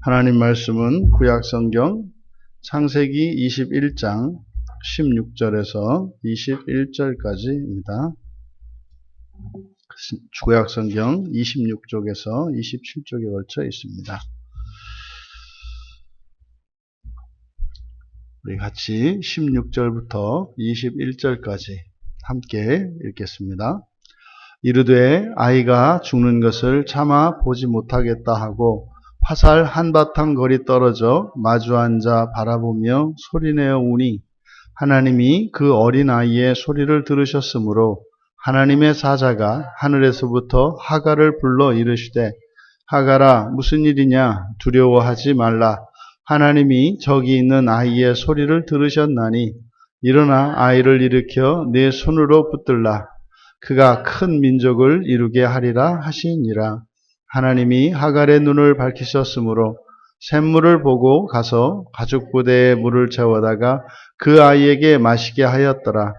하나님 말씀은 구약성경 창세기 21장 16절에서 21절까지입니다. 구약성경 26쪽에서 27쪽에 걸쳐 있습니다. 우리 같이 16절부터 21절까지 함께 읽겠습니다. 이르되 아이가 죽는 것을 차마 보지 못하겠다 하고 화살 한바탕 거리 떨어져 마주 앉아 바라보며 소리내어 우니 하나님이 그 어린 아이의 소리를 들으셨으므로 하나님의 사자가 하늘에서부터 하갈을 불러 이르시되 하갈아 무슨 일이냐 두려워하지 말라. 하나님이 저기 있는 아이의 소리를 들으셨나니 일어나 아이를 일으켜 내 손으로 붙들라. 그가 큰 민족을 이루게 하리라 하시니라. 하나님이 하갈의 눈을 밝히셨으므로 샘물을 보고 가서 가죽부대에 물을 채워다가 그 아이에게 마시게 하였더라.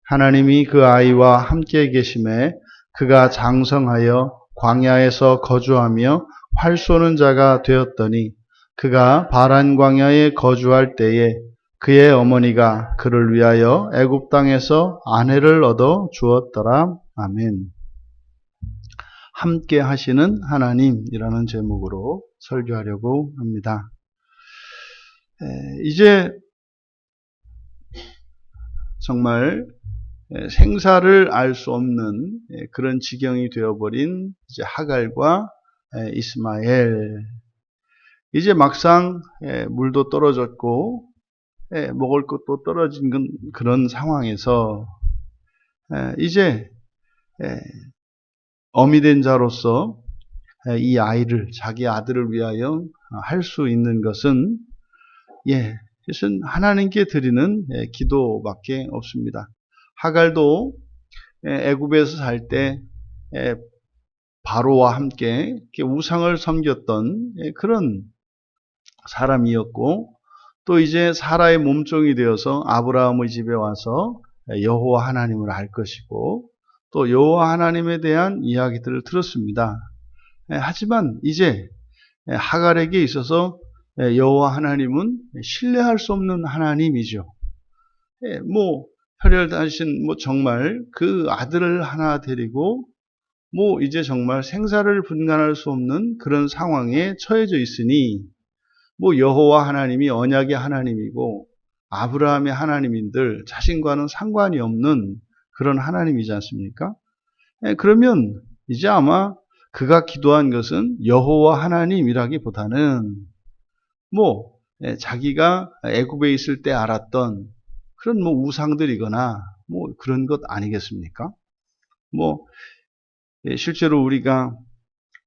하나님이 그 아이와 함께 계심에 그가 장성하여 광야에서 거주하며 활 쏘는 자가 되었더니 그가 바란 광야에 거주할 때에 그의 어머니가 그를 위하여 애굽 땅에서 아내를 얻어 주었더라. 아멘. 함께 하시는 하나님이라는 제목으로 설교하려고 합니다. 이제 정말 생사를 알 수 없는 그런 지경이 되어버린 이제 하갈과 이스마엘. 이제 막상 물도 떨어졌고 먹을 것도 떨어진 그런 상황에서 이제 어미 된 자로서 이 아이를 자기 아들을 위하여 할 수 있는 것은 그것은 하나님께 드리는 기도밖에 없습니다. 하갈도 애굽에서 살 때 바로와 함께 우상을 섬겼던 그런 사람이었고 또 이제 사라의 몸종이 되어서 아브라함의 집에 와서 여호와 하나님을 알 것이고 또 여호와 하나님에 대한 이야기들을 들었습니다. 하지만 이제 하갈에게 있어서 여호와 하나님은 신뢰할 수 없는 하나님이죠. 혈혈단신 정말 그 아들을 하나 데리고 이제 정말 생사를 분간할 수 없는 그런 상황에 처해져 있으니 여호와 하나님이 언약의 하나님이고 아브라함의 하나님인들 자신과는 상관이 없는 그런 하나님이지 않습니까? 그러면 이제 아마 그가 기도한 것은 여호와 하나님이라기보다는 자기가 애굽에 있을 때 알았던 그런 우상들이거나 그런 것 아니겠습니까? 실제로 우리가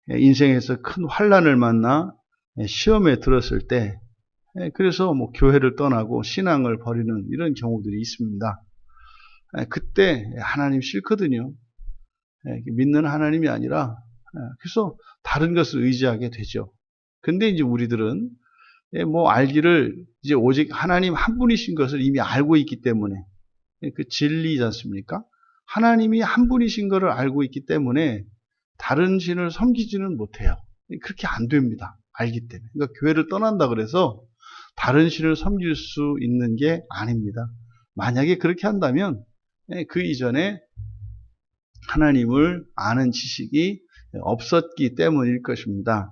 인생에서 큰 환난을 만나 시험에 들었을 때 그래서 교회를 떠나고 신앙을 버리는 이런 경우들이 있습니다. 그때 하나님 싫거든요. 믿는 하나님이 아니라 그래서 다른 것을 의지하게 되죠. 근데 이제 우리들은 알기를 이제 오직 하나님 한 분이신 것을 이미 알고 있기 때문에 그 진리이지 않습니까? 하나님이 한 분이신 것을 알고 있기 때문에 다른 신을 섬기지는 못해요. 그렇게 안 됩니다. 알기 때문에. 그러니까 교회를 떠난다 그래서 다른 신을 섬길 수 있는 게 아닙니다. 만약에 그렇게 한다면 그 이전에 하나님을 아는 지식이 없었기 때문일 것입니다.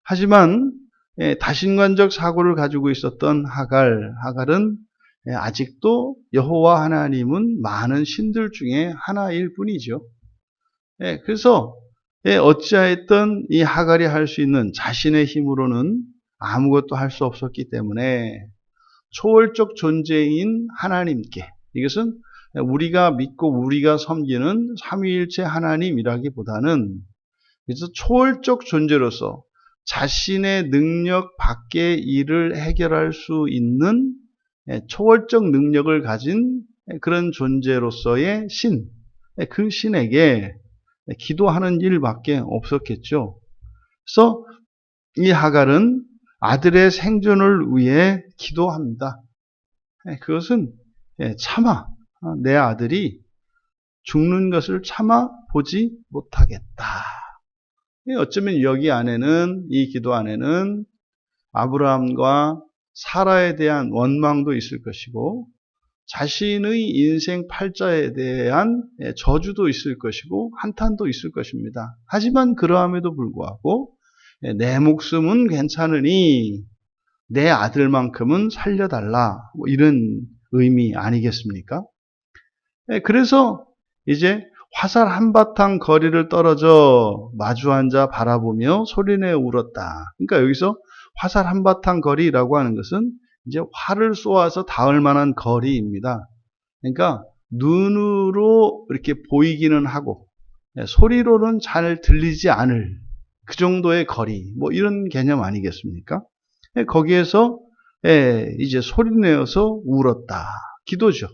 하지만 다신관적 사고를 가지고 있었던 하갈은 아직도 여호와 하나님은 많은 신들 중에 하나일 뿐이죠. 그래서 어찌하였든 이 하갈이 할 수 있는 자신의 힘으로는 아무것도 할 수 없었기 때문에 초월적 존재인 하나님께, 이것은 우리가 믿고 우리가 섬기는 삼위일체 하나님이라기보다는 그래서 초월적 존재로서 자신의 능력 밖의 일을 해결할 수 있는 초월적 능력을 가진 그런 존재로서의 신, 그 신에게 기도하는 일밖에 없었겠죠. 그래서 이 하갈은 아들의 생존을 위해 기도합니다. 그것은 차마 내 아들이 죽는 것을 차마 보지 못하겠다. 어쩌면 여기 안에는, 이 기도 안에는 아브라함과 사라에 대한 원망도 있을 것이고 자신의 인생 팔자에 대한 저주도 있을 것이고 한탄도 있을 것입니다. 하지만 그러함에도 불구하고 내 목숨은 괜찮으니 내 아들만큼은 살려달라, 뭐 이런 의미 아니겠습니까? 그래서 이제 화살 한바탕 거리를 떨어져 마주 앉아 바라보며 소리내어 울었다. 그러니까 여기서 화살 한바탕 거리라고 하는 것은 이제 활을 쏘아서 닿을 만한 거리입니다. 그러니까 눈으로 이렇게 보이기는 하고 소리로는 잘 들리지 않을 그 정도의 거리, 뭐 이런 개념 아니겠습니까? 거기에서 이제 소리내어서 울었다. 기도죠.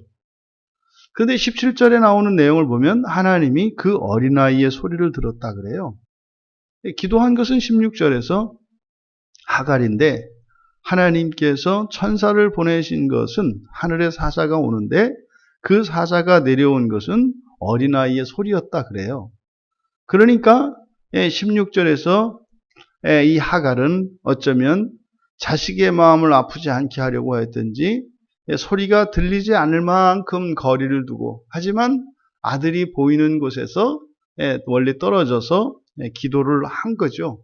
그런데 17절에 나오는 내용을 보면 하나님이 그 어린아이의 소리를 들었다 그래요. 기도한 것은 16절에서 하갈인데 하나님께서 천사를 보내신 것은 하늘의 사자가 오는데 그 사자가 내려온 것은 어린아이의 소리였다 그래요. 그러니까 16절에서 이 하갈은 어쩌면 자식의 마음을 아프지 않게 하려고 했든지 소리가 들리지 않을 만큼 거리를 두고 하지만 아들이 보이는 곳에서 멀리 떨어져서 기도를 한 거죠.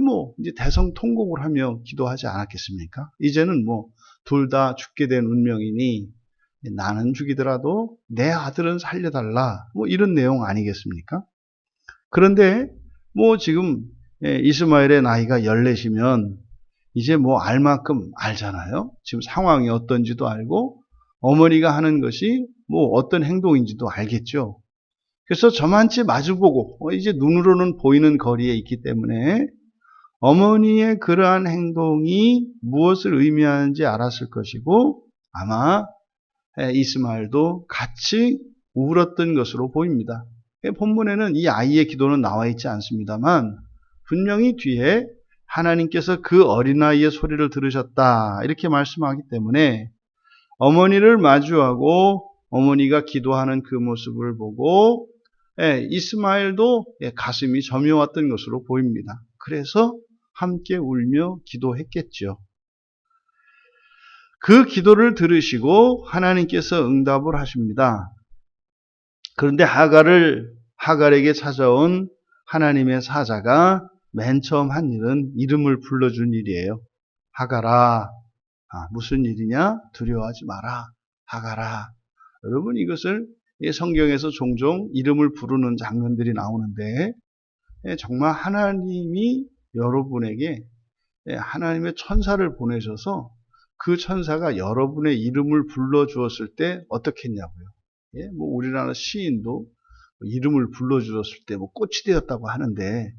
뭐 이제 대성통곡을 하며 기도하지 않았겠습니까? 이제는 뭐 둘 다 죽게 된 운명이니 나는 죽이더라도 내 아들은 살려달라, 뭐 이런 내용 아니겠습니까? 그런데 뭐 지금 이스마엘의 나이가 14이면 이제 뭐 알 만큼 알잖아요. 지금 상황이 어떤지도 알고 어머니가 하는 것이 뭐 어떤 행동인지도 알겠죠. 그래서 저만치 마주보고 이제 눈으로는 보이는 거리에 있기 때문에 어머니의 그러한 행동이 무엇을 의미하는지 알았을 것이고 아마 이스마엘도 같이 울었던 것으로 보입니다. 본문에는 이 아이의 기도는 나와 있지 않습니다만 분명히 뒤에 하나님께서 그 어린아이의 소리를 들으셨다 이렇게 말씀하기 때문에 어머니를 마주하고 어머니가 기도하는 그 모습을 보고 이스마엘도 가슴이 저며왔던 것으로 보입니다. 그래서 함께 울며 기도했겠죠. 그 기도를 들으시고 하나님께서 응답을 하십니다. 그런데 하갈에게 찾아온 하나님의 사자가 맨 처음 한 일은 이름을 불러준 일이에요. 하갈아, 무슨 일이냐? 두려워하지 마라. 하갈아. 여러분 이것을 성경에서 종종 이름을 부르는 장면들이 나오는데 정말 하나님이 여러분에게 하나님의 천사를 보내셔서 그 천사가 여러분의 이름을 불러주었을 때 어떻겠냐고요. 뭐 우리나라 시인도 이름을 불러주었을 때 뭐 꽃이 되었다고 하는데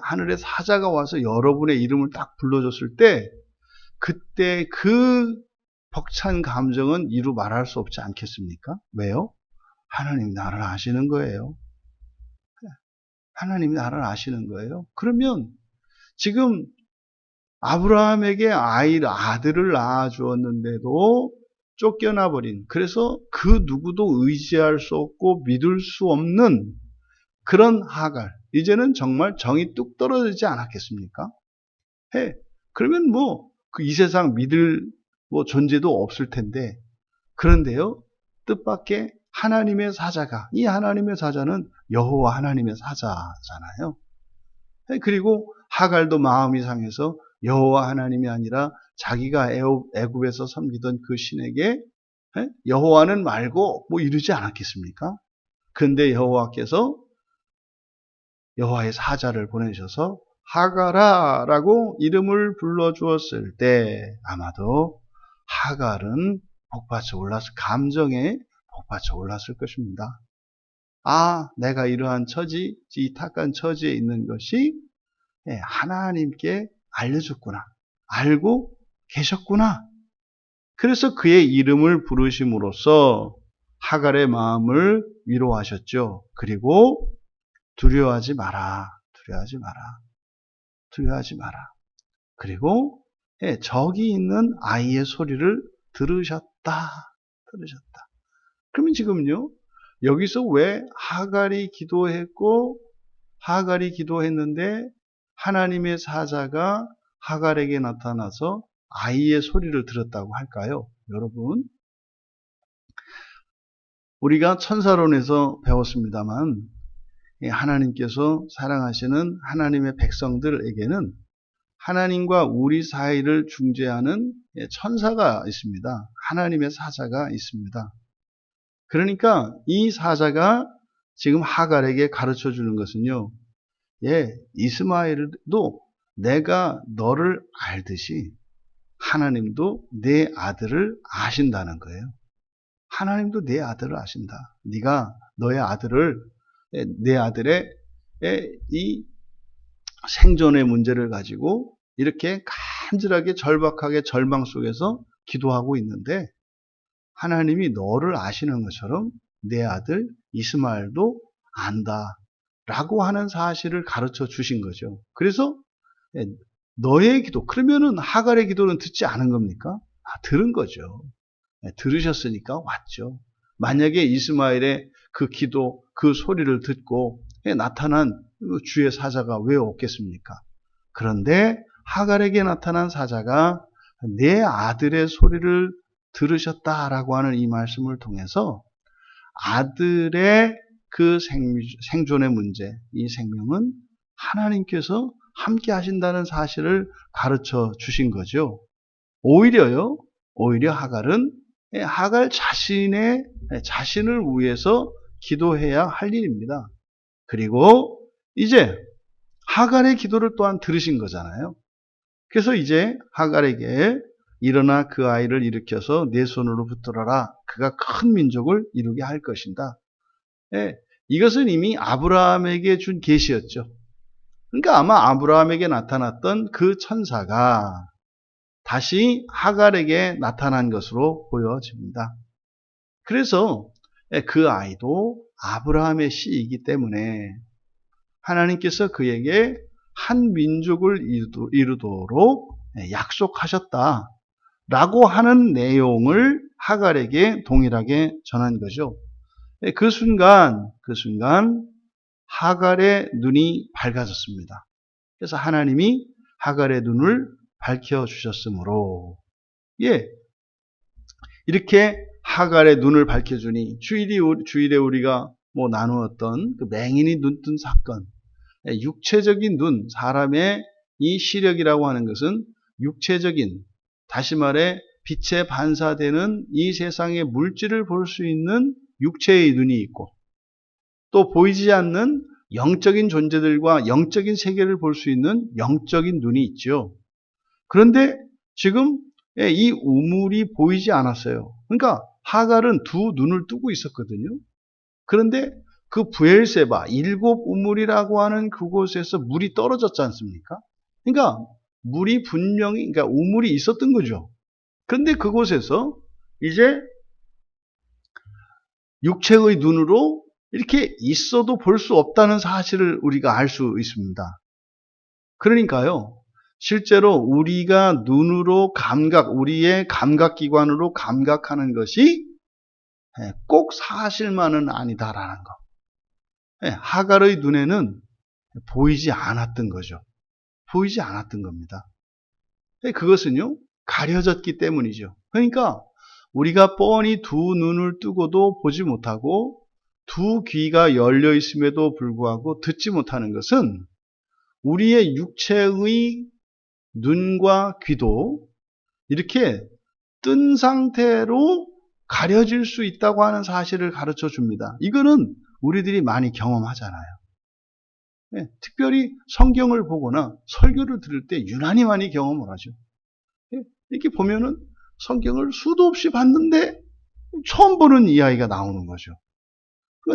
하늘의 사자가 와서 여러분의 이름을 딱 불러줬을 때 그때 그 벅찬 감정은 이루 말할 수 없지 않겠습니까? 왜요? 하나님이 나를 아시는 거예요. 하나님이 나를 아시는 거예요. 그러면 지금 아브라함에게 아들을 낳아주었는데도 쫓겨나버린, 그래서 그 누구도 의지할 수 없고 믿을 수 없는 그런 하갈, 이제는 정말 정이 뚝 떨어지지 않았겠습니까? 그러면 뭐 그 이 세상 믿을 뭐 존재도 없을 텐데, 그런데요 뜻밖의 하나님의 사자가, 이 하나님의 사자는 여호와 하나님의 사자잖아요. 그리고 하갈도 마음이 상해서 여호와 하나님이 아니라 자기가 애굽에서 섬기던 그 신에게 여호와는 말고 뭐 이러지 않았겠습니까? 그런데 여호와께서 여호와의 사자를 보내셔서 하갈아 라고 이름을 불러주었을 때 아마도 하갈은 감정에 복받쳐 올랐을 것입니다. 내가 이러한 이 탁한 처지에 있는 것이 하나님께 알려줬구나. 알고 계셨구나. 그래서 그의 이름을 부르심으로써 하갈의 마음을 위로하셨죠. 그리고 두려워하지 마라. 그리고 저기 있는 아이의 소리를 들으셨다. 그러면 지금요, 여기서 왜 하갈이 기도했는데 하나님의 사자가 하갈에게 나타나서 아이의 소리를 들었다고 할까요? 여러분, 우리가 천사론에서 배웠습니다만 하나님께서 사랑하시는 하나님의 백성들에게는 하나님과 우리 사이를 중재하는 천사가 있습니다. 하나님의 사자가 있습니다. 그러니까 이 사자가 지금 하갈에게 가르쳐 주는 것은요, 이스마엘도 내가 너를 알듯이 하나님도 내 아들을 아신다는 거예요. 하나님도 내 아들을 아신다. 네가 너의 아들을, 내 아들의 이 생존의 문제를 가지고 이렇게 간절하게 절박하게 절망 속에서 기도하고 있는데 하나님이 너를 아시는 것처럼 내 아들 이스마엘도 안다 라고 하는 사실을 가르쳐 주신 거죠. 그래서 너의 기도, 그러면은 하갈의 기도는 듣지 않은 겁니까? 들은 거죠. 들으셨으니까 왔죠. 만약에 이스마엘의 그 기도, 그 소리를 듣고 나타난 주의 사자가 왜 없겠습니까? 그런데 하갈에게 나타난 사자가 내 아들의 소리를 들으셨다라고 하는 이 말씀을 통해서 아들의 그 생존의 문제, 이 생명은 하나님께서 함께 하신다는 사실을 가르쳐 주신 거죠. 오히려 하갈은 하갈 자신을 위해서 기도해야 할 일입니다. 그리고 이제 하갈의 기도를 또한 들으신 거잖아요. 그래서 이제 하갈에게 일어나 그 아이를 일으켜서 내 손으로 붙들어라. 그가 큰 민족을 이루게 할 것이다. 이것은 이미 아브라함에게 준 계시였죠. 그러니까 아마 아브라함에게 나타났던 그 천사가 다시 하갈에게 나타난 것으로 보여집니다. 그래서 그 아이도 아브라함의 씨이기 때문에 하나님께서 그에게 한 민족을 이루도록 약속하셨다라고 하는 내용을 하갈에게 동일하게 전한 거죠. 그 순간 하갈의 눈이 밝아졌습니다. 그래서 하나님이 하갈의 눈을 밝혀주셨으므로 이렇게 하갈의 눈을 밝혀주니 주일에 우리가 나누었던 그 맹인이 눈 뜬 사건, 육체적인 눈, 사람의 이 시력이라고 하는 것은 육체적인, 다시 말해 빛에 반사되는 이 세상의 물질을 볼 수 있는 육체의 눈이 있고 또 보이지 않는 영적인 존재들과 영적인 세계를 볼 수 있는 영적인 눈이 있죠. 그런데 지금 이 우물이 보이지 않았어요. 그러니까 하갈은 두 눈을 뜨고 있었거든요. 그런데 그 브엘세바, 일곱 우물이라고 하는 그곳에서 물이 떨어졌지 않습니까? 그러니까 물이 분명히, 그러니까 우물이 있었던 거죠. 그런데 그곳에서 이제 육체의 눈으로 이렇게 있어도 볼 수 없다는 사실을 우리가 알 수 있습니다. 그러니까요, 실제로 우리가 눈으로 우리의 감각기관으로 감각하는 것이 꼭 사실만은 아니다라는 거. 하갈의 눈에는 보이지 않았던 거죠. 보이지 않았던 겁니다. 그것은요, 가려졌기 때문이죠. 그러니까 우리가 뻔히 두 눈을 뜨고도 보지 못하고 두 귀가 열려 있음에도 불구하고 듣지 못하는 것은 우리의 육체의 눈과 귀도 이렇게 뜬 상태로 가려질 수 있다고 하는 사실을 가르쳐 줍니다. 이거는 우리들이 많이 경험하잖아요. 특별히 성경을 보거나 설교를 들을 때 유난히 많이 경험을 하죠. 이렇게 보면은 성경을 수도 없이 봤는데 처음 보는 이야기가 나오는 거죠.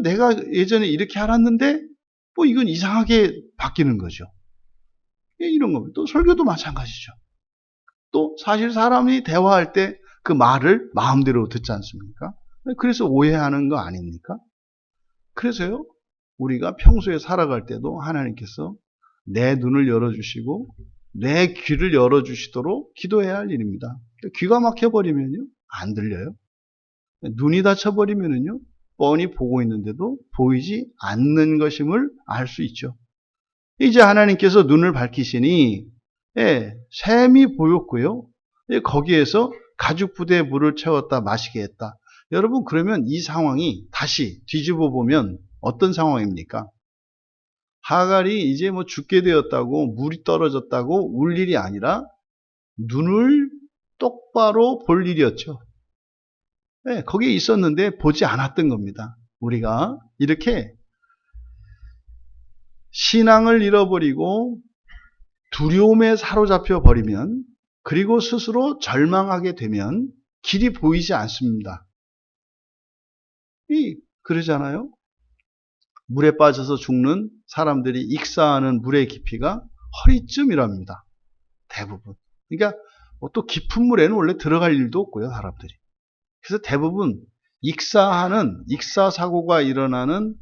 내가 예전에 이렇게 알았는데 이건 이상하게 바뀌는 거죠. 이런 겁니다. 또 설교도 마찬가지죠. 또 사실 사람이 대화할 때 그 말을 마음대로 듣지 않습니까? 그래서 오해하는 거 아닙니까? 그래서요, 우리가 평소에 살아갈 때도 하나님께서 내 눈을 열어주시고 내 귀를 열어주시도록 기도해야 할 일입니다. 귀가 막혀버리면요, 안 들려요. 눈이 닫혀버리면요, 뻔히 보고 있는데도 보이지 않는 것임을 알 수 있죠. 이제 하나님께서 눈을 밝히시니 샘이 보였고요. 거기에서 가죽 부대에 물을 채웠다 마시게 했다. 여러분, 그러면 이 상황이 다시 뒤집어 보면 어떤 상황입니까? 하갈이 이제 뭐 죽게 되었다고, 물이 떨어졌다고 울 일이 아니라 눈을 똑바로 볼 일이었죠. 거기에 있었는데 보지 않았던 겁니다. 우리가 이렇게 신앙을 잃어버리고 두려움에 사로잡혀 버리면, 그리고 스스로 절망하게 되면 길이 보이지 않습니다. 그러잖아요. 물에 빠져서 죽는 사람들이 익사하는 물의 깊이가 허리쯤이랍니다. 대부분. 그러니까 또 깊은 물에는 원래 들어갈 일도 없고요, 사람들이. 그래서 대부분 익사 사고가 일어나는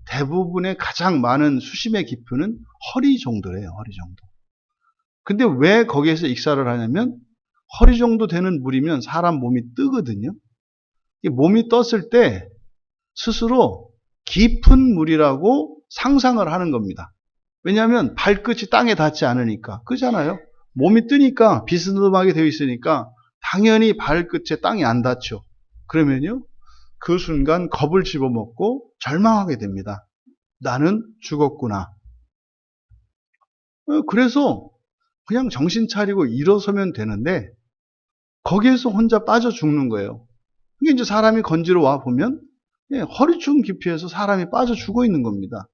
대부분의 가장 많은 수심의 깊이는 허리 정도래요, 허리 정도. 근데 왜 거기에서 익사를 하냐면, 허리 정도 되는 물이면 사람 몸이 뜨거든요. 몸이 떴을 때 스스로 깊은 물이라고 상상을 하는 겁니다. 왜냐하면 발끝이 땅에 닿지 않으니까. 그렇잖아요. 몸이 뜨니까 비스듬하게 되어 있으니까 당연히 발끝에 땅이 안 닿죠. 그러면요, 그 순간 겁을 집어먹고 절망하게 됩니다. 나는 죽었구나. 그래서 그냥 정신 차리고 일어서면 되는데 거기에서 혼자 빠져 죽는 거예요. 이게 이제 사람이 건지러 와 보면 허리춤 깊이에서 사람이 빠져 죽어 있는 겁니다.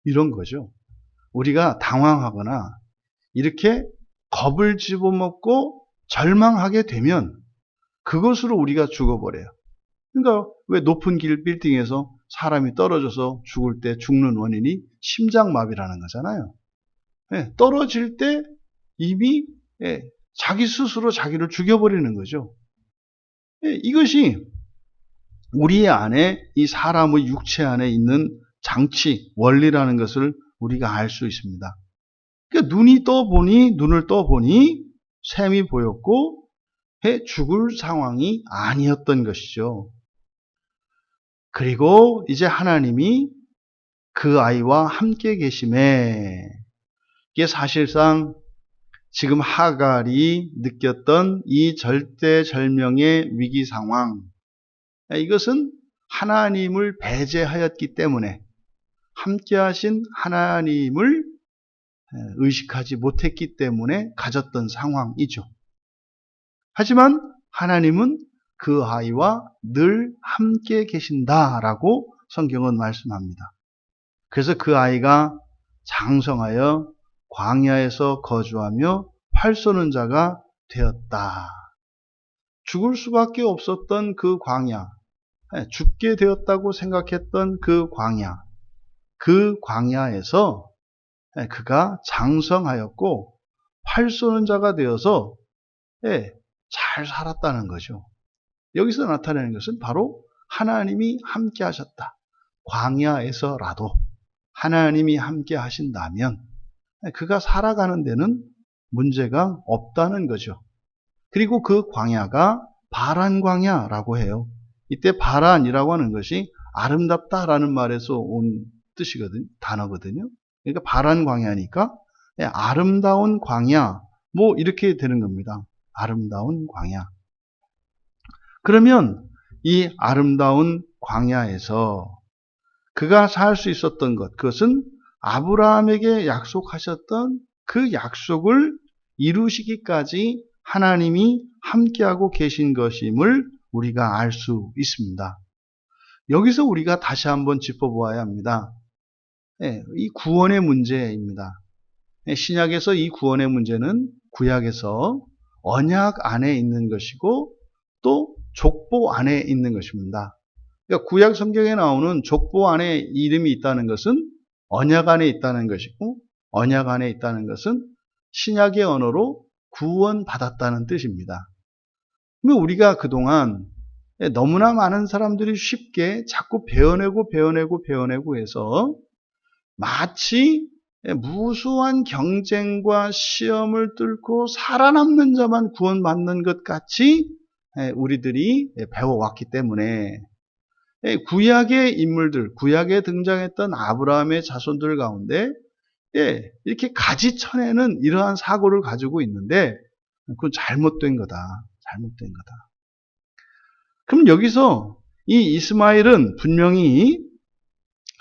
이런 거죠. 우리가 당황하거나 이렇게 겁을 집어먹고 절망하게 되면 그것으로 우리가 죽어버려요. 그러니까 왜 높은 빌딩에서 사람이 떨어져서 죽을 때 죽는 원인이 심장마비라는 거잖아요. 떨어질 때 이미 자기 스스로 자기를 죽여버리는 거죠. 이것이 우리 안에, 이 사람의 육체 안에 있는 장치, 원리라는 것을 우리가 알 수 있습니다. 그러니까 눈을 떠보니 샘이 보였고 죽을 상황이 아니었던 것이죠. 그리고 이제 하나님이 그 아이와 함께 계심에, 이게 사실상 지금 하갈이 느꼈던 이 절대절명의 위기 상황, 이것은 하나님을 배제하였기 때문에 함께 하신 하나님을 의식하지 못했기 때문에 가졌던 상황이죠. 하지만 하나님은 그 아이와 늘 함께 계신다라고 성경은 말씀합니다. 그래서 그 아이가 장성하여 광야에서 거주하며 활 쏘는 자가 되었다. 죽을 수밖에 없었던 그 광야, 죽게 되었다고 생각했던 그 광야에서 그가 장성하였고 활 쏘는 자가 되어서 잘 살았다는 거죠. 여기서 나타내는 것은 바로 하나님이 함께 하셨다. 광야에서라도 하나님이 함께 하신다면 그가 살아가는 데는 문제가 없다는 거죠. 그리고 그 광야가 바란 광야라고 해요. 이때 바란이라고 하는 것이 아름답다라는 말에서 온 뜻이거든요. 단어거든요. 그러니까 바란 광야니까 아름다운 광야, 뭐 이렇게 되는 겁니다. 아름다운 광야. 그러면 이 아름다운 광야에서 그가 살 수 있었던 것, 그것은 아브라함에게 약속하셨던 그 약속을 이루시기까지 하나님이 함께하고 계신 것임을 우리가 알 수 있습니다. 여기서 우리가 다시 한번 짚어보아야 합니다. 이 구원의 문제입니다. 신약에서 이 구원의 문제는 구약에서 언약 안에 있는 것이고 또 족보 안에 있는 것입니다. 그러니까 구약 성경에 나오는 족보 안에 이름이 있다는 것은 언약 안에 있다는 것이고, 언약 안에 있다는 것은 신약의 언어로 구원받았다는 뜻입니다. 그러면 우리가 그동안 너무나 많은 사람들이 쉽게 자꾸 배워내고 해서 마치 무수한 경쟁과 시험을 뚫고 살아남는 자만 구원받는 것 같이 우리들이 배워왔기 때문에 구약의 인물들, 구약에 등장했던 아브라함의 자손들 가운데 예, 이렇게 가지쳐내는 이러한 사고를 가지고 있는데 그건 잘못된 거다. 잘못된 거다. 그럼 여기서 이 이스마엘은 분명히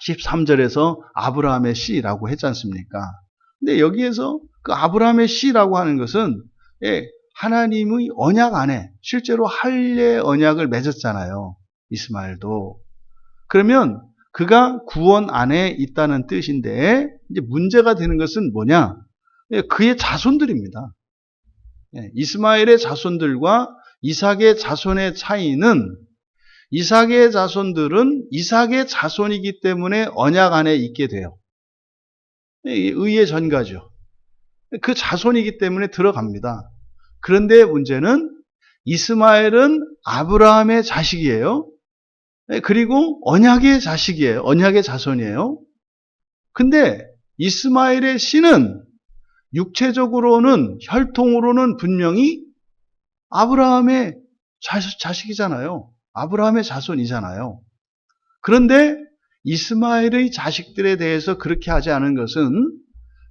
13절에서 아브라함의 씨라고 했지 않습니까? 근데 여기에서 그 아브라함의 씨라고 하는 것은 예, 하나님의 언약 안에 실제로 할례 언약을 맺었잖아요. 이스마엘도. 그러면 그가 구원 안에 있다는 뜻인데 이제 문제가 되는 것은 뭐냐? 예, 그의 자손들입니다. 예, 이스마엘의 자손들과 이삭의 자손의 차이는 이삭의 자손들은 이삭의 자손이기 때문에 언약 안에 있게 돼요. 의의 전가죠. 그 자손이기 때문에 들어갑니다. 그런데 문제는 이스마엘은 아브라함의 자식이에요. 그리고 언약의 자식이에요. 언약의 자손이에요. 근데 이스마엘의 씨는 육체적으로는 혈통으로는 분명히 아브라함의 자식이잖아요. 아브라함의 자손이잖아요. 그런데 이스마엘의 자식들에 대해서 그렇게 하지 않은 것은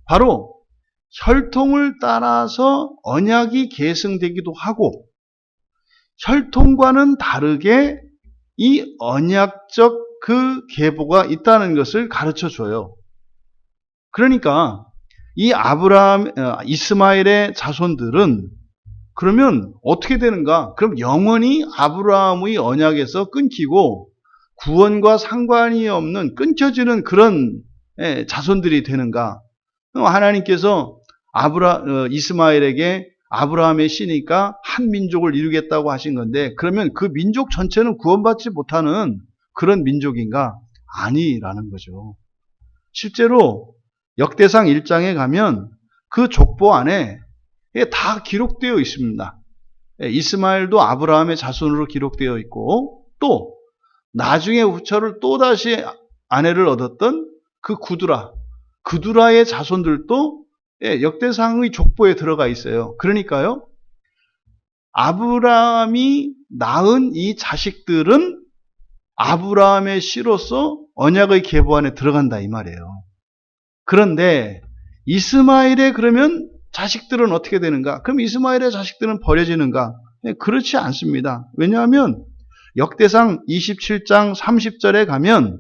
바로 혈통을 따라서 언약이 계승되기도 하고 혈통과는 다르게 이 언약적 그 계보가 있다는 것을 가르쳐 줘요. 그러니까 이 이스마엘의 자손들은 그러면 어떻게 되는가? 그럼 영원히 아브라함의 언약에서 끊기고 구원과 상관이 없는 끊겨지는 그런 자손들이 되는가? 하나님께서 이스마엘에게 아브라함의 씨니까 한 민족을 이루겠다고 하신 건데 그러면 그 민족 전체는 구원받지 못하는 그런 민족인가? 아니라는 거죠. 실제로 역대상 1장에 가면 그 족보 안에 다 기록되어 있습니다. 이스마엘도 아브라함의 자손으로 기록되어 있고 또 나중에 후처를 또다시 아내를 얻었던 그 그두라의 자손들도 역대상의 족보에 들어가 있어요. 그러니까요. 아브라함이 낳은 이 자식들은 아브라함의 씨로서 언약의 계보 안에 들어간다 이 말이에요. 그런데 이스마엘의 그러면 자식들은 어떻게 되는가? 그럼 이스마엘의 자식들은 버려지는가? 그렇지 않습니다. 왜냐하면 역대상 27장 30절에 가면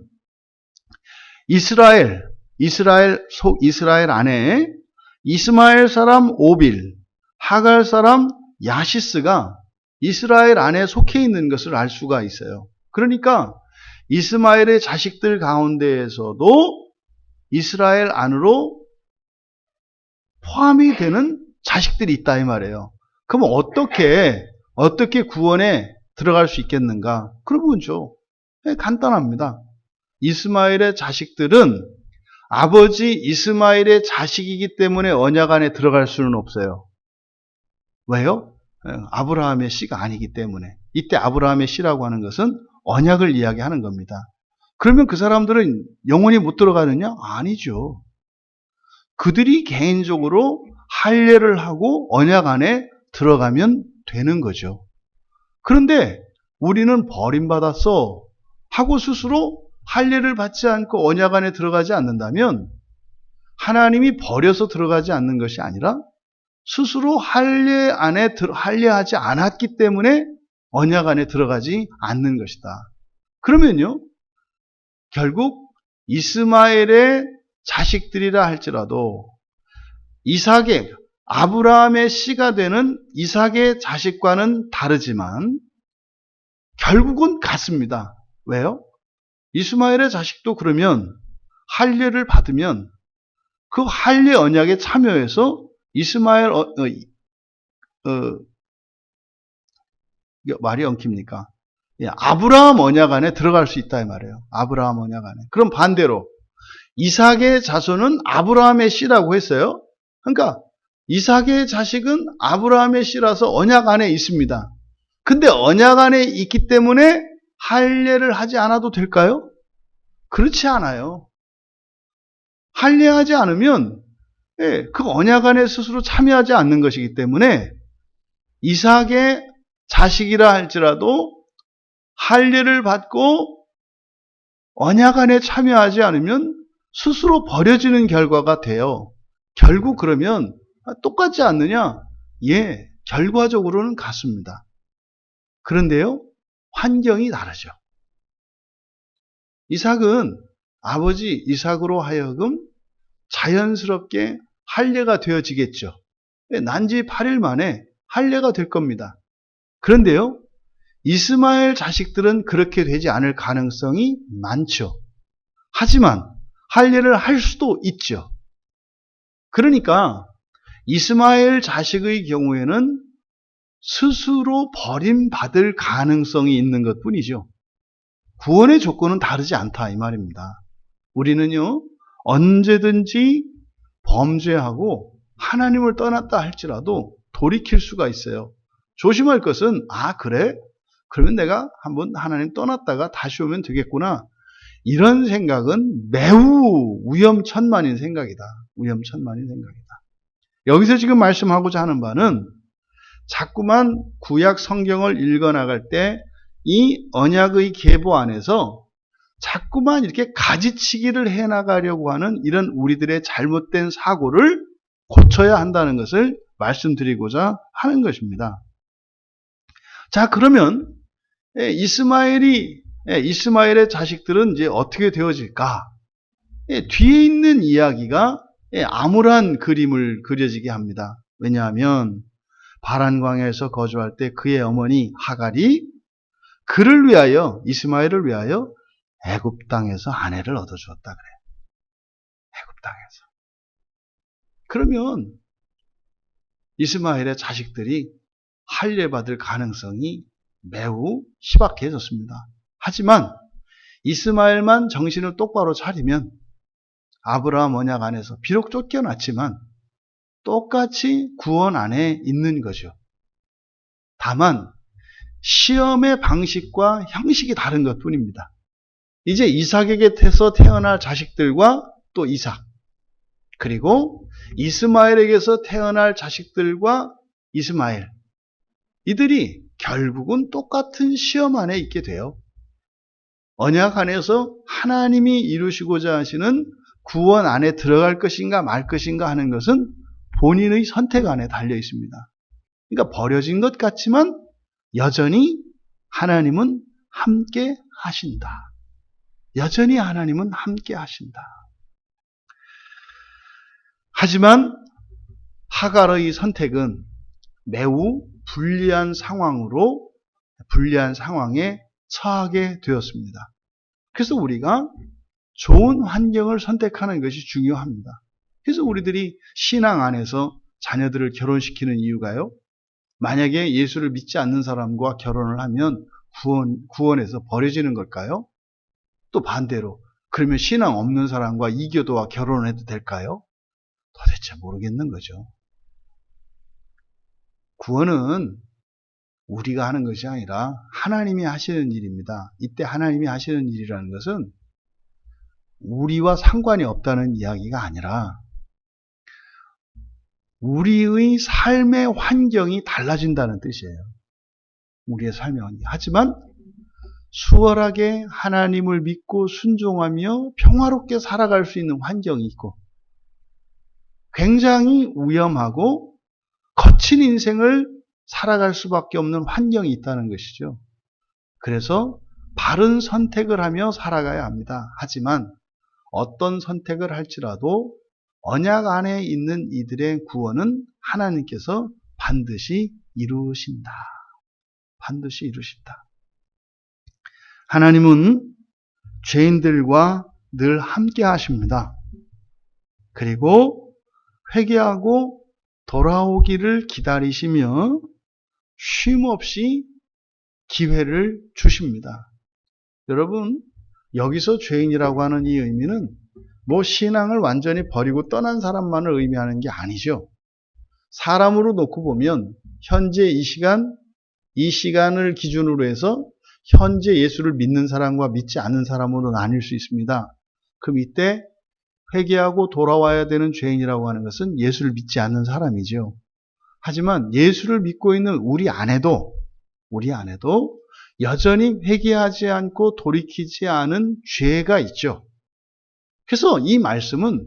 이스라엘 안에 이스마엘 사람 오빌, 하갈 사람 야시스가 이스라엘 안에 속해 있는 것을 알 수가 있어요. 그러니까 이스마엘의 자식들 가운데에서도 이스라엘 안으로 포함이 되는 자식들이 있다 이 말이에요. 그럼 어떻게 구원에 들어갈 수 있겠는가? 그런 거죠. 간단합니다. 이스마엘의 자식들은 아버지 이스마엘의 자식이기 때문에 언약 안에 들어갈 수는 없어요. 왜요? 아브라함의 씨가 아니기 때문에. 이때 아브라함의 씨라고 하는 것은 언약을 이야기하는 겁니다. 그러면 그 사람들은 영원히 못 들어가느냐? 아니죠. 그들이 개인적으로 할례를 하고 언약 안에 들어가면 되는 거죠. 그런데 우리는 버림받았어 하고 스스로 할례를 받지 않고 언약 안에 들어가지 않는다면 하나님이 버려서 들어가지 않는 것이 아니라 스스로 할례하지 않았기 때문에 언약 안에 들어가지 않는 것이다. 그러면요, 결국 이스마엘의 자식들이라 할지라도 아브라함의 씨가 되는 이삭의 자식과는 다르지만 결국은 같습니다. 왜요? 이스마엘의 자식도 그러면 할례를 받으면 그 할례 언약에 참여해서 이스마엘 말이 엉킵니까? 아브라함 언약 안에 들어갈 수 있다 이 말이에요. 아브라함 언약 안에. 그럼 반대로 이삭의 자손은 아브라함의 씨라고 했어요. 그러니까 이삭의 자식은 아브라함의 씨라서 언약 안에 있습니다. 근데 언약 안에 있기 때문에 할례를 하지 않아도 될까요? 그렇지 않아요. 할례하지 않으면 그 언약 안에 스스로 참여하지 않는 것이기 때문에 이삭의 자식이라 할지라도 할례를 받고 언약 안에 참여하지 않으면 스스로 버려지는 결과가 돼요. 결국 그러면 똑같지 않느냐? 예, 결과적으로는 같습니다. 그런데요, 환경이 다르죠. 이삭은 아버지 이삭으로 하여금 자연스럽게 할례가 되어지겠죠. 난지 8일 만에 할례가 될 겁니다. 그런데요, 이스마엘 자식들은 그렇게 되지 않을 가능성이 많죠. 하지만 할례를 할 수도 있죠. 그러니까 이스마엘 자식의 경우에는 스스로 버림받을 가능성이 있는 것뿐이죠. 구원의 조건은 다르지 않다 이 말입니다. 우리는요, 언제든지 범죄하고 하나님을 떠났다 할지라도 돌이킬 수가 있어요. 조심할 것은 그래? 그러면 내가 한번 하나님 떠났다가 다시 오면 되겠구나. 이런 생각은 매우 위험천만인 생각이다. 위험천만인 생각이다. 여기서 지금 말씀하고자 하는 바는 자꾸만 구약 성경을 읽어나갈 때 이 언약의 계보 안에서 자꾸만 이렇게 가지치기를 해나가려고 하는 이런 우리들의 잘못된 사고를 고쳐야 한다는 것을 말씀드리고자 하는 것입니다. 자, 그러면 이스마엘의 자식들은 이제 어떻게 되어질까? 뒤에 있는 이야기가 암울한 그림을 그려지게 합니다. 왜냐하면 바란 광야에서 거주할 때 그의 어머니 하갈이 그를 위하여, 이스마엘을 위하여 애굽 땅에서 아내를 얻어주었다 그래요. 애굽 땅에서. 그러면 이스마엘의 자식들이 할례받을 가능성이 매우 희박해졌습니다. 하지만 이스마엘만 정신을 똑바로 차리면 아브라함 언약 안에서 비록 쫓겨났지만 똑같이 구원 안에 있는 거죠. 다만 시험의 방식과 형식이 다른 것뿐입니다. 이제 이삭에게서 태어날 자식들과 또 이삭, 그리고 이스마엘에게서 태어날 자식들과 이스마엘, 이들이 결국은 똑같은 시험 안에 있게 돼요. 언약 안에서 하나님이 이루시고자 하시는 구원 안에 들어갈 것인가 말 것인가 하는 것은 본인의 선택 안에 달려 있습니다. 그러니까 버려진 것 같지만 여전히 하나님은 함께 하신다. 여전히 하나님은 함께 하신다. 하지만 하갈의 선택은 매우 불리한 상황에 처하게 되었습니다. 그래서 우리가 좋은 환경을 선택하는 것이 중요합니다. 그래서 우리들이 신앙 안에서 자녀들을 결혼시키는 이유가요, 만약에 예수를 믿지 않는 사람과 결혼을 하면 구원에서 버려지는 걸까요? 또 반대로 그러면 신앙 없는 사람과 이교도와 결혼을 해도 될까요? 도대체 모르겠는 거죠. 구원은 우리가 하는 것이 아니라 하나님이 하시는 일입니다. 이때 하나님이 하시는 일이라는 것은 우리와 상관이 없다는 이야기가 아니라 우리의 삶의 환경이 달라진다는 뜻이에요. 우리의 삶의 환경. 하지만 수월하게 하나님을 믿고 순종하며 평화롭게 살아갈 수 있는 환경이 있고, 굉장히 위험하고 거친 인생을 살아갈 수밖에 없는 환경이 있다는 것이죠. 그래서 바른 선택을 하며 살아가야 합니다. 하지만 어떤 선택을 할지라도 언약 안에 있는 이들의 구원은 하나님께서 반드시 이루신다. 반드시 이루신다. 하나님은 죄인들과 늘 함께 하십니다. 그리고 회개하고 돌아오기를 기다리시며 쉼없이 기회를 주십니다. 여러분, 여기서 죄인이라고 하는 이 의미는 신앙을 완전히 버리고 떠난 사람만을 의미하는 게 아니죠. 사람으로 놓고 보면 현재 이 시간을 기준으로 해서 현재 예수를 믿는 사람과 믿지 않는 사람으로 나뉠 수 있습니다. 그럼 이때 회개하고 돌아와야 되는 죄인이라고 하는 것은 예수를 믿지 않는 사람이죠. 하지만 예수를 믿고 있는 우리 안에도 여전히 회개하지 않고 돌이키지 않은 죄가 있죠. 그래서 이 말씀은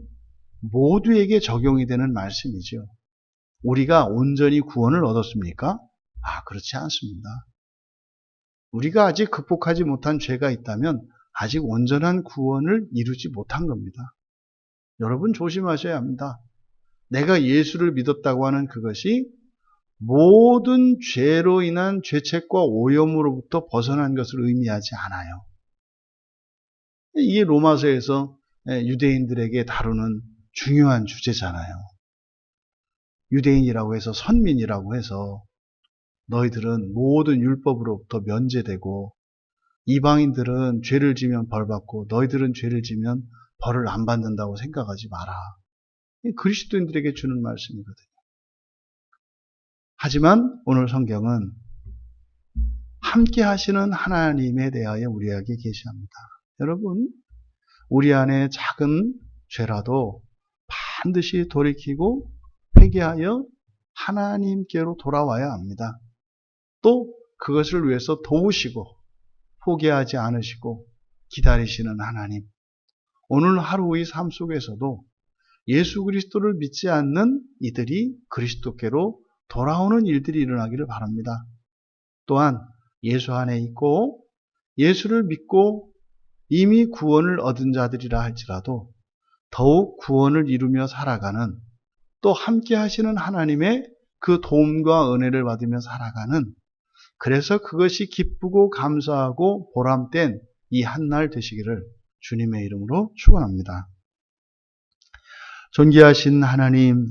모두에게 적용이 되는 말씀이죠. 우리가 온전히 구원을 얻었습니까? 그렇지 않습니다. 우리가 아직 극복하지 못한 죄가 있다면 아직 온전한 구원을 이루지 못한 겁니다. 여러분 조심하셔야 합니다. 내가 예수를 믿었다고 하는 그것이 모든 죄로 인한 죄책과 오염으로부터 벗어난 것을 의미하지 않아요. 이게 로마서에서 유대인들에게 다루는 중요한 주제잖아요. 유대인이라고 해서 선민이라고 해서 너희들은 모든 율법으로부터 면제되고 이방인들은 죄를 지면 벌받고 너희들은 죄를 지면 벌을 안 받는다고 생각하지 마라. 그리스도인들에게 주는 말씀이거든요. 하지만 오늘 성경은 함께 하시는 하나님에 대하여 우리에게 계시합니다. 여러분, 우리 안에 작은 죄라도 반드시 돌이키고 회개하여 하나님께로 돌아와야 합니다. 또 그것을 위해서 도우시고 포기하지 않으시고 기다리시는 하나님. 오늘 하루의 삶 속에서도 예수 그리스도를 믿지 않는 이들이 그리스도께로 돌아오는 일들이 일어나기를 바랍니다. 또한 예수 안에 있고 예수를 믿고 이미 구원을 얻은 자들이라 할지라도 더욱 구원을 이루며 살아가는, 또 함께 하시는 하나님의 그 도움과 은혜를 받으며 살아가는, 그래서 그것이 기쁘고 감사하고 보람된 이 한날 되시기를 주님의 이름으로 축원합니다. 존귀하신 하나님,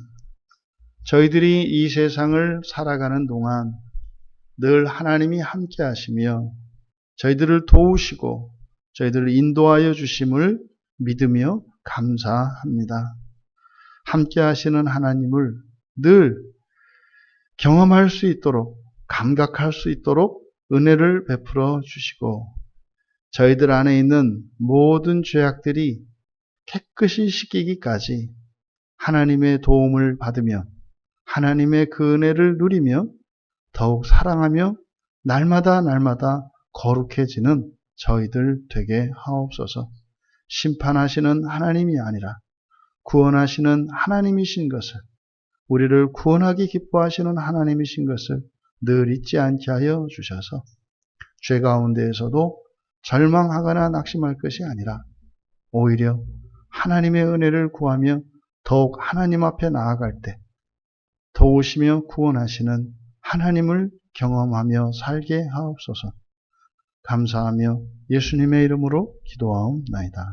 저희들이 이 세상을 살아가는 동안 늘 하나님이 함께 하시며 저희들을 도우시고 저희들을 인도하여 주심을 믿으며 감사합니다. 함께 하시는 하나님을 늘 경험할 수 있도록, 감각할 수 있도록 은혜를 베풀어 주시고 저희들 안에 있는 모든 죄악들이 깨끗이 씻기기까지 하나님의 도움을 받으며 하나님의 그 은혜를 누리며 더욱 사랑하며 날마다 거룩해지는 저희들 되게 하옵소서. 심판하시는 하나님이 아니라 구원하시는 하나님이신 것을, 우리를 구원하기 기뻐하시는 하나님이신 것을 늘 잊지 않게 하여 주셔서 죄 가운데에서도 절망하거나 낙심할 것이 아니라 오히려 하나님의 은혜를 구하며 더욱 하나님 앞에 나아갈 때 도우시며 구원하시는 하나님을 경험하며 살게 하옵소서. 감사하며 예수님의 이름으로 기도하옵나이다.